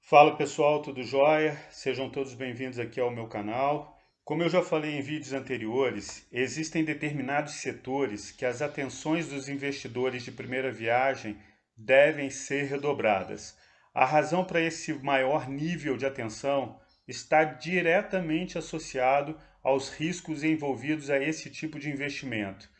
Fala pessoal, tudo jóia? Sejam todos bem-vindos aqui ao meu canal. Como eu já falei em vídeos anteriores, existem determinados setores que as atenções dos investidores de primeira viagem devem ser redobradas. A razão para esse maior nível de atenção está diretamente associado aos riscos envolvidos a esse tipo de investimento.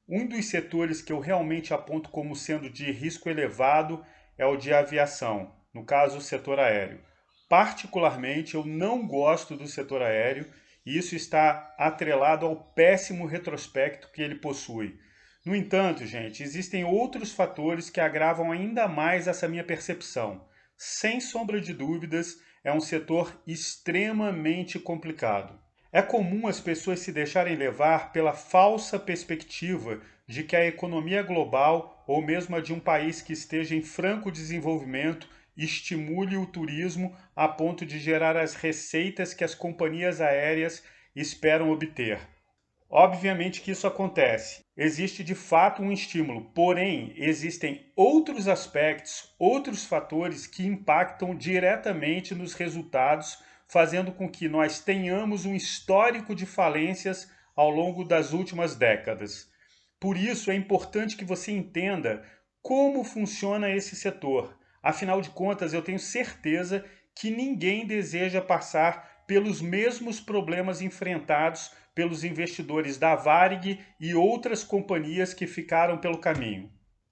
Um dos setores que eu realmente aponto como sendo de risco elevado é o de aviação, no caso, o setor aéreo. Particularmente, eu não gosto do setor aéreo e isso está atrelado ao péssimo retrospecto que ele possui. No entanto, gente, existem outros fatores que agravam ainda mais essa minha percepção. Sem sombra de dúvidas, é um setor extremamente complicado. É comum as pessoas se deixarem levar pela falsa perspectiva de que a economia global, ou mesmo a de um país que esteja em franco desenvolvimento, estimule o turismo a ponto de gerar as receitas que as companhias aéreas esperam obter. Obviamente que isso acontece. Existe de fato um estímulo, porém, existem outros aspectos, outros fatores que impactam diretamente nos resultados, fazendo com que nós tenhamos um histórico de falências ao longo das últimas décadas. Por isso, é importante que você entenda como funciona esse setor. Afinal de contas, eu tenho certeza que ninguém deseja passar pelos mesmos problemas enfrentados pelos investidores da Varig e outras companhias que ficaram pelo caminho.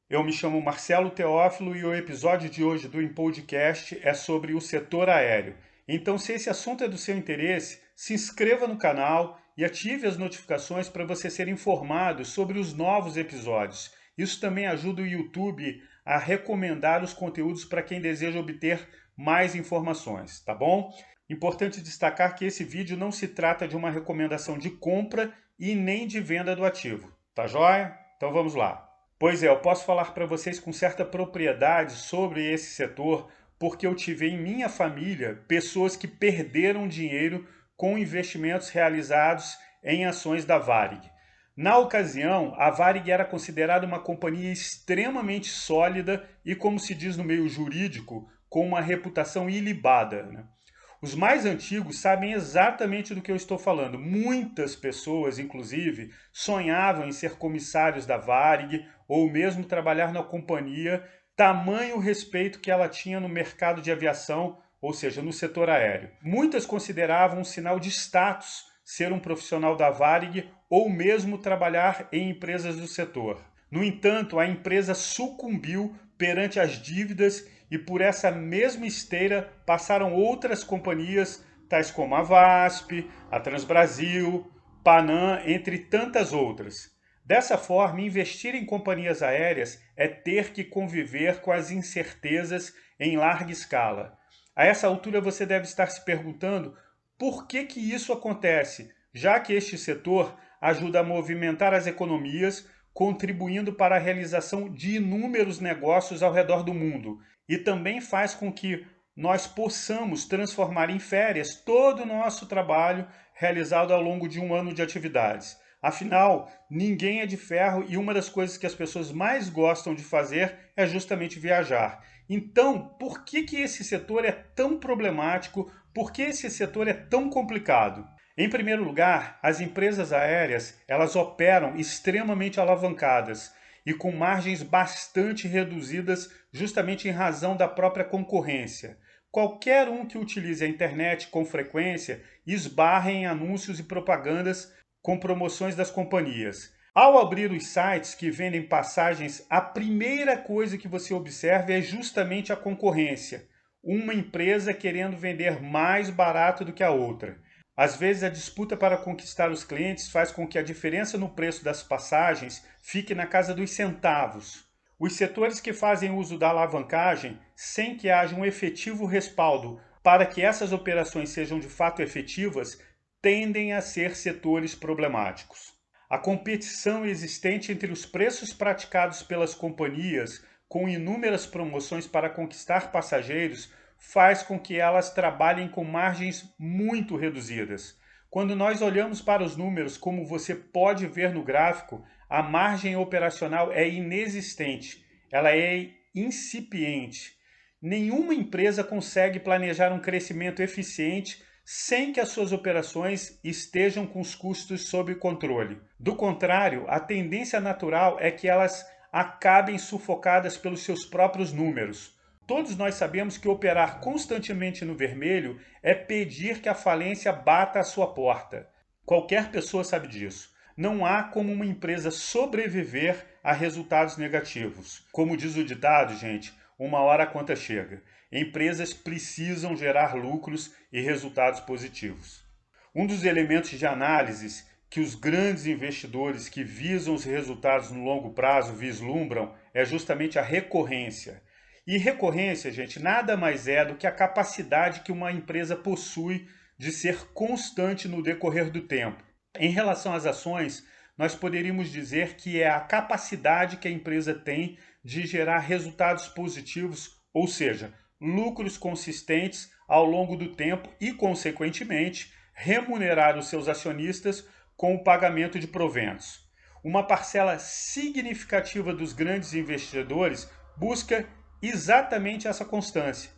Eu me chamo Marcelo Teófilo e o episódio de hoje do Impodcast é sobre o setor aéreo. Então, se esse assunto é do seu interesse, se inscreva no canal e ative as notificações para você ser informado sobre os novos episódios. Isso também ajuda o YouTube a recomendar os conteúdos para quem deseja obter mais informações, tá bom? Importante destacar que esse vídeo não se trata de uma recomendação de compra e nem de venda do ativo, tá joia? Então vamos lá. Pois é, eu posso falar para vocês com certa propriedade sobre esse setor, porque eu tive em minha família pessoas que perderam dinheiro com investimentos realizados em ações da Varig. Na ocasião, a Varig era considerada uma companhia extremamente sólida e, como se diz no meio jurídico, com uma reputação ilibada, né? Os mais antigos sabem exatamente do que eu estou falando. Muitas pessoas, inclusive, sonhavam em ser comissários da Varig ou mesmo trabalhar na companhia, tamanho respeito que ela tinha no mercado de aviação, ou seja, no setor aéreo. Muitas consideravam um sinal de status ser um profissional da Varig ou mesmo trabalhar em empresas do setor. No entanto, a empresa sucumbiu perante as dívidas e por essa mesma esteira passaram outras companhias, tais como a VASP, a Transbrasil, Panam, entre tantas outras. Dessa forma, investir em companhias aéreas é ter que conviver com as incertezas em larga escala. A essa altura você deve estar se perguntando por que isso acontece, já que este setor ajuda a movimentar as economias, contribuindo para a realização de inúmeros negócios ao redor do mundo e também faz com que nós possamos transformar em férias todo o nosso trabalho realizado ao longo de um ano de atividades. Afinal, ninguém é de ferro e uma das coisas que as pessoas mais gostam de fazer é justamente viajar. Então, por que esse setor é tão problemático? Por que esse setor é tão complicado? Em primeiro lugar, as empresas aéreas, elas operam extremamente alavancadas e com margens bastante reduzidas justamente em razão da própria concorrência. Qualquer um que utilize a internet com frequência esbarra em anúncios e propagandas com promoções das companhias. Ao abrir os sites que vendem passagens, a primeira coisa que você observa é justamente a concorrência. Uma empresa querendo vender mais barato do que a outra. Às vezes, a disputa para conquistar os clientes faz com que a diferença no preço das passagens fique na casa dos centavos. Os setores que fazem uso da alavancagem, sem que haja um efetivo respaldo para que essas operações sejam de fato efetivas, tendem a ser setores problemáticos. A competição existente entre os preços praticados pelas companhias, com inúmeras promoções para conquistar passageiros, faz com que elas trabalhem com margens muito reduzidas. Quando nós olhamos para os números, como você pode ver no gráfico, a margem operacional é inexistente, ela é incipiente. Nenhuma empresa consegue planejar um crescimento eficiente sem que as suas operações estejam com os custos sob controle. Do contrário, a tendência natural é que elas acabem sufocadas pelos seus próprios números. Todos nós sabemos que operar constantemente no vermelho é pedir que a falência bata à sua porta. Qualquer pessoa sabe disso. Não há como uma empresa sobreviver a resultados negativos. Como diz o ditado, gente, uma hora a conta chega. Empresas precisam gerar lucros e resultados positivos. Um dos elementos de análise que os grandes investidores que visam os resultados no longo prazo vislumbram é justamente a recorrência. E recorrência, gente, nada mais é do que a capacidade que uma empresa possui de ser constante no decorrer do tempo. Em relação às ações, nós poderíamos dizer que é a capacidade que a empresa tem de gerar resultados positivos, ou seja, lucros consistentes ao longo do tempo e, consequentemente, remunerar os seus acionistas com o pagamento de proventos. Uma parcela significativa dos grandes investidores busca exatamente essa constância.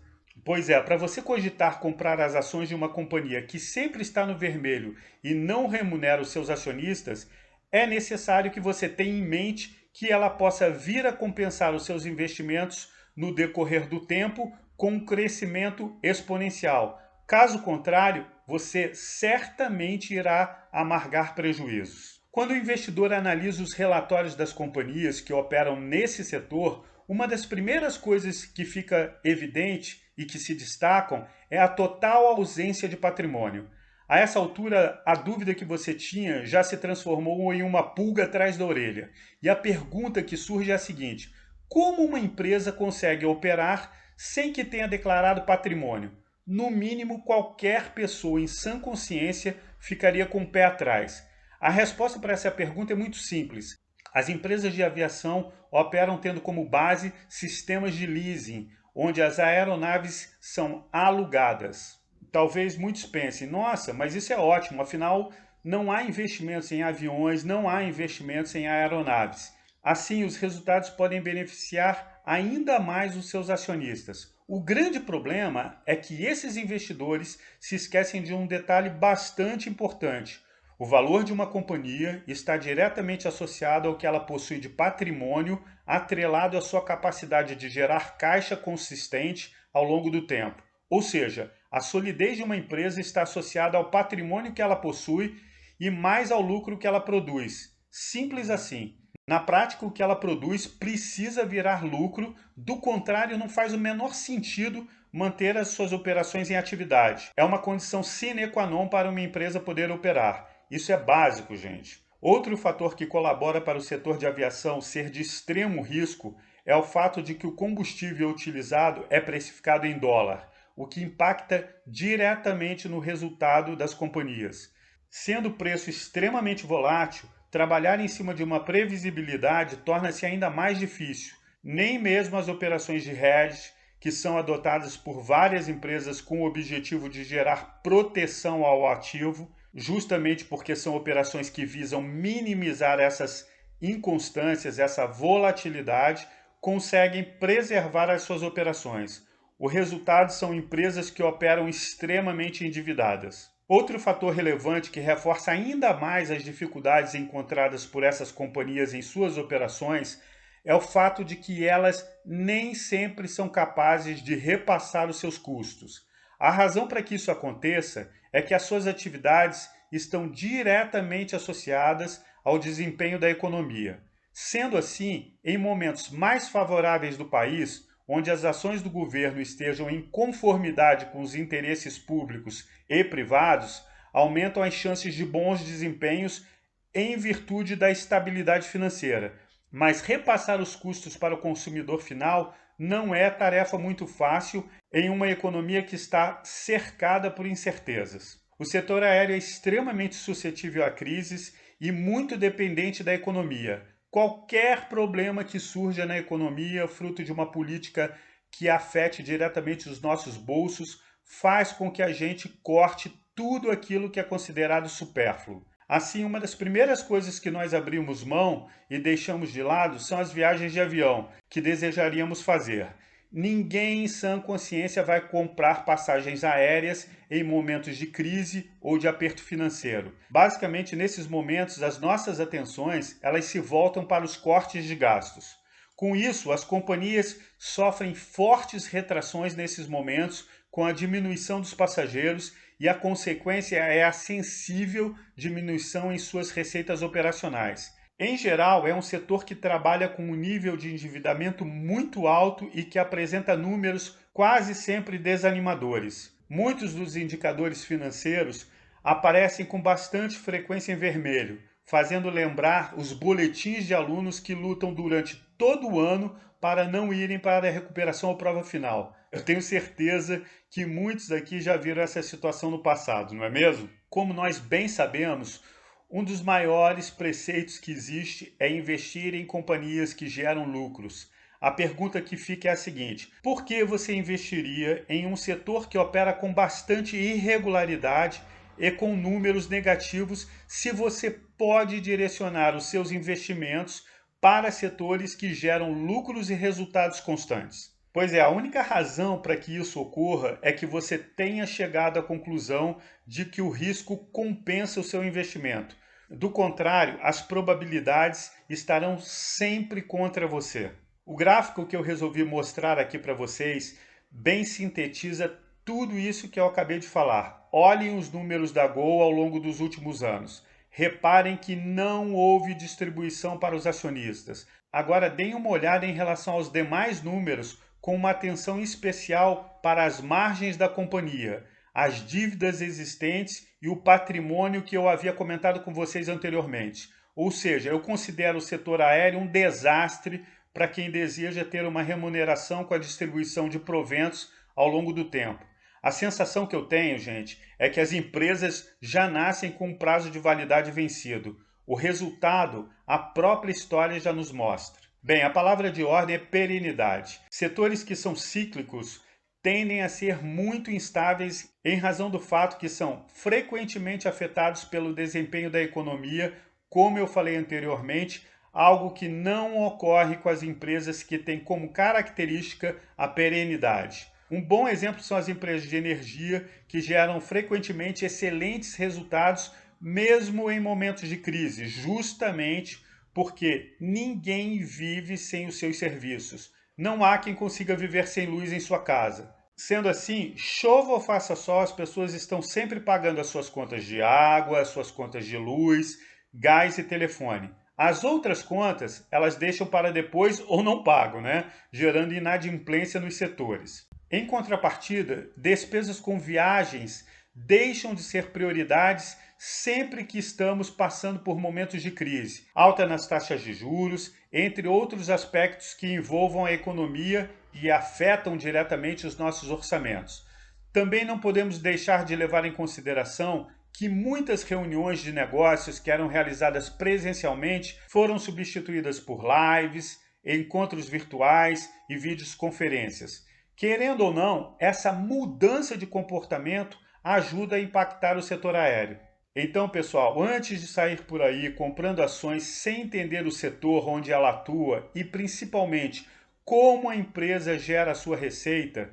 Pois é, para você cogitar comprar as ações de uma companhia que sempre está no vermelho e não remunera os seus acionistas, é necessário que você tenha em mente que ela possa vir a compensar os seus investimentos no decorrer do tempo com um crescimento exponencial. Caso contrário, você certamente irá amargar prejuízos. Quando o investidor analisa os relatórios das companhias que operam nesse setor, uma das primeiras coisas que fica evidente e que se destacam é a total ausência de patrimônio. A essa altura, a dúvida que você tinha já se transformou em uma pulga atrás da orelha. E a pergunta que surge é a seguinte: como uma empresa consegue operar sem que tenha declarado patrimônio? No mínimo, qualquer pessoa em sã consciência ficaria com o pé atrás. A resposta para essa pergunta é muito simples. As empresas de aviação operam tendo como base sistemas de leasing, onde as aeronaves são alugadas. Talvez muitos pensem, nossa, mas isso é ótimo, afinal não há investimentos em aviões, não há investimentos em aeronaves. Assim, os resultados podem beneficiar ainda mais os seus acionistas. O grande problema é que esses investidores se esquecem de um detalhe bastante importante. O valor de uma companhia está diretamente associado ao que ela possui de patrimônio, atrelado à sua capacidade de gerar caixa consistente ao longo do tempo. Ou seja, a solidez de uma empresa está associada ao patrimônio que ela possui e mais ao lucro que ela produz. Simples assim. Na prática, o que ela produz precisa virar lucro, do contrário, não faz o menor sentido manter as suas operações em atividade. É uma condição sine qua non para uma empresa poder operar. Isso é básico, gente. Outro fator que colabora para o setor de aviação ser de extremo risco é o fato de que o combustível utilizado é precificado em dólar, o que impacta diretamente no resultado das companhias. Sendo o preço extremamente volátil, trabalhar em cima de uma previsibilidade torna-se ainda mais difícil. Nem mesmo as operações de hedge, que são adotadas por várias empresas com o objetivo de gerar proteção ao ativo, justamente porque são operações que visam minimizar essas inconstâncias, essa volatilidade, conseguem preservar as suas operações. O resultado são empresas que operam extremamente endividadas. Outro fator relevante que reforça ainda mais as dificuldades encontradas por essas companhias em suas operações é o fato de que elas nem sempre são capazes de repassar os seus custos. A razão para que isso aconteça é que as suas atividades estão diretamente associadas ao desempenho da economia. Sendo assim, em momentos mais favoráveis do país, onde as ações do governo estejam em conformidade com os interesses públicos e privados, aumentam as chances de bons desempenhos em virtude da estabilidade financeira. Mas repassar os custos para o consumidor final não é tarefa muito fácil em uma economia que está cercada por incertezas. O setor aéreo é extremamente suscetível a crises e muito dependente da economia. Qualquer problema que surja na economia, fruto de uma política que afete diretamente os nossos bolsos, faz com que a gente corte tudo aquilo que é considerado supérfluo. Assim, uma das primeiras coisas que nós abrimos mão e deixamos de lado são as viagens de avião que desejaríamos fazer. ninguém em sã consciência vai comprar passagens aéreas em momentos de crise ou de aperto financeiro. Basicamente, nesses momentos, as nossas atenções elas se voltam para os cortes de gastos. Com isso, as companhias sofrem fortes retrações nesses momentos, com a diminuição dos passageiros, e a consequência é a sensível diminuição em suas receitas operacionais. Em geral, é um setor que trabalha com um nível de endividamento muito alto e que apresenta números quase sempre desanimadores. Muitos dos indicadores financeiros aparecem com bastante frequência em vermelho, fazendo lembrar os boletins de alunos que lutam durante todo o ano para não irem para a recuperação ou prova final. Eu tenho certeza que muitos aqui já viram essa situação no passado, não é mesmo? Como nós bem sabemos, um dos maiores preceitos que existe é investir em companhias que geram lucros. A pergunta que fica é a seguinte: por que você investiria em um setor que opera com bastante irregularidade e com números negativos se você pode direcionar os seus investimentos para setores que geram lucros e resultados constantes? Pois é, a única razão para que isso ocorra é que você tenha chegado à conclusão de que o risco compensa o seu investimento. Do contrário, as probabilidades estarão sempre contra você. O gráfico que eu resolvi mostrar aqui para vocês bem sintetiza tudo isso que eu acabei de falar. Olhem os números da Gol ao longo dos últimos anos. Reparem que não houve distribuição para os acionistas. Agora deem uma olhada em relação aos demais números com uma atenção especial para as margens da companhia, as dívidas existentes e o patrimônio que eu havia comentado com vocês anteriormente. Ou seja, eu considero o setor aéreo um desastre para quem deseja ter uma remuneração com a distribuição de proventos ao longo do tempo. A sensação que eu tenho, gente, é que as empresas já nascem com um prazo de validade vencido. O resultado, a própria história já nos mostra. Bem, a palavra de ordem é perenidade. Setores que são cíclicos tendem a ser muito instáveis em razão do fato que são frequentemente afetados pelo desempenho da economia, como eu falei anteriormente, algo que não ocorre com as empresas que têm como característica a perenidade. Um bom exemplo são as empresas de energia, que geram frequentemente excelentes resultados, mesmo em momentos de crise, justamente porque ninguém vive sem os seus serviços. Não há quem consiga viver sem luz em sua casa. Sendo assim, chova ou faça sol, as pessoas estão sempre pagando as suas contas de água, as suas contas de luz, gás e telefone. As outras contas, elas deixam para depois ou não pagam, né? Gerando inadimplência nos setores. Em contrapartida, despesas com viagens deixam de ser prioridades sempre que estamos passando por momentos de crise, alta nas taxas de juros, entre outros aspectos que envolvam a economia e afetam diretamente os nossos orçamentos. Também não podemos deixar de levar em consideração que muitas reuniões de negócios que eram realizadas presencialmente foram substituídas por lives, encontros virtuais e videoconferências. Querendo ou não, essa mudança de comportamento ajuda a impactar o setor aéreo. Então, pessoal, antes de sair por aí comprando ações sem entender o setor onde ela atua e principalmente como a empresa gera a sua receita,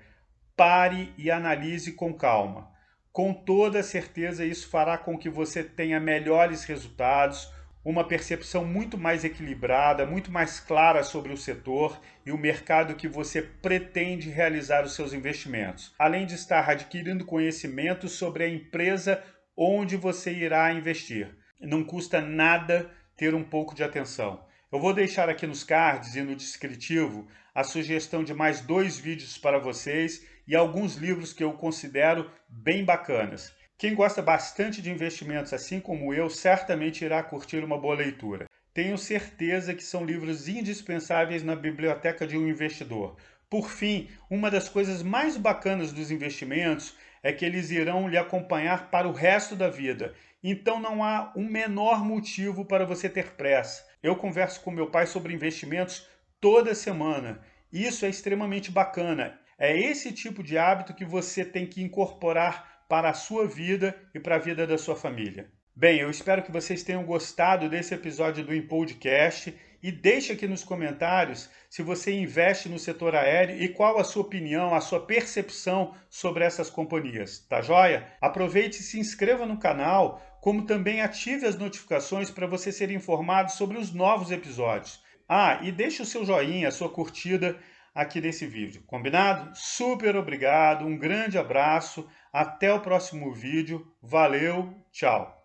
pare e analise com calma. Com toda certeza, isso fará com que você tenha melhores resultados, uma percepção muito mais equilibrada, muito mais clara sobre o setor e o mercado que você pretende realizar os seus investimentos, além de estar adquirindo conhecimento sobre a empresa onde você irá investir. Não custa nada ter um pouco de atenção. Eu vou deixar aqui nos cards e no descritivo a sugestão de mais 2 vídeos para vocês e alguns livros que eu considero bem bacanas. Quem gosta bastante de investimentos, assim como eu, certamente irá curtir uma boa leitura. Tenho certeza que são livros indispensáveis na biblioteca de um investidor. Por fim, uma das coisas mais bacanas dos investimentos é que eles irão lhe acompanhar para o resto da vida. Então não há um menor motivo para você ter pressa. Eu converso com meu pai sobre investimentos toda semana. Isso é extremamente bacana. É esse tipo de hábito que você tem que incorporar para a sua vida e para a vida da sua família. Bem, eu espero que vocês tenham gostado desse episódio do Impodcast e deixe aqui nos comentários se você investe no setor aéreo e qual a sua opinião, a sua percepção sobre essas companhias, tá joia? Aproveite e se inscreva no canal, como também ative as notificações para você ser informado sobre os novos episódios. Ah, e deixe o seu joinha, a sua curtida aqui nesse vídeo, combinado? Super obrigado, um grande abraço, até o próximo vídeo, valeu, tchau!